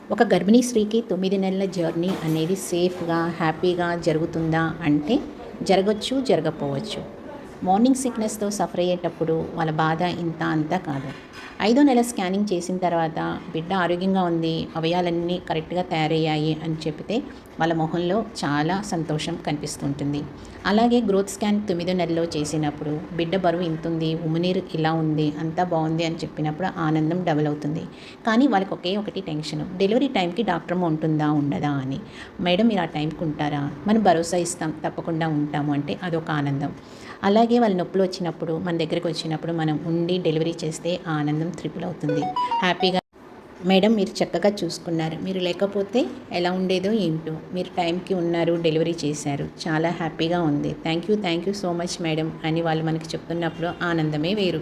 ఒక గర్భిణీ స్త్రీకి 9 నెలల జర్నీ అనేది సేఫ్‌గా, హ్యాపీగా జరుగుతుందా అంటే జరగొచ్చు, జరగకపోవచ్చు. మార్నింగ్ సిక్‌నెస్‌తో సఫర్ అయ్యేటప్పుడు వాళ్ళ బాధ ఇంత అంతా కాదు. ఐదో నెల స్కానింగ్ చేసిన తర్వాత బిడ్డ ఆరోగ్యంగా ఉంది, అవయవాలన్నీ కరెక్ట్‌గా తయారయ్యాయి అని చెప్తే వాళ్ళ మొహంలో చాలా సంతోషం కనిపిస్తుంటుంది. అలాగే గ్రోత్ స్కాన్ 9 నెలలో చేసినప్పుడు బిడ్డ బరువు ఇంతుంది, ఉమ్మినీరు ఇలా ఉంది, అంతా బాగుంది అని చెప్పినప్పుడు ఆనందం డబుల్ అవుతుంది. కానీ వాళ్ళకి ఒకే ఒకటి టెన్షను. డెలివరీ టైంకి డాక్టర్ అమ్మ ఉంటుందా? ఉండదా? అని. మేడం మీరు ఆ టైంకి ఉంటారా? మనం భరోసా ఇస్తాం తప్పకుండా ఉంటాము అంటే అదొక ఆనందం. అలాగే వాళ్ళు నొప్పులు వచ్చినప్పుడు మన దగ్గరికి వచ్చినప్పుడు మనం ఉండి డెలివరీ చేస్తే ఆ ఆనందం త్రిపుల్ అవుతుంది. హ్యాపీగా మేడం మీరు చక్కగా చూసుకున్నారు. మీరు లేకపోతే ఎలా ఉండేదో ఏంటో. మీరు టైంకి ఉన్నారు, డెలివరీ చేశారు. చాలా హ్యాపీగా ఉంది. Thank you so much madam అని వాళ్ళు మనకి చెప్తున్నప్పుడు ఆనందమే వేరు.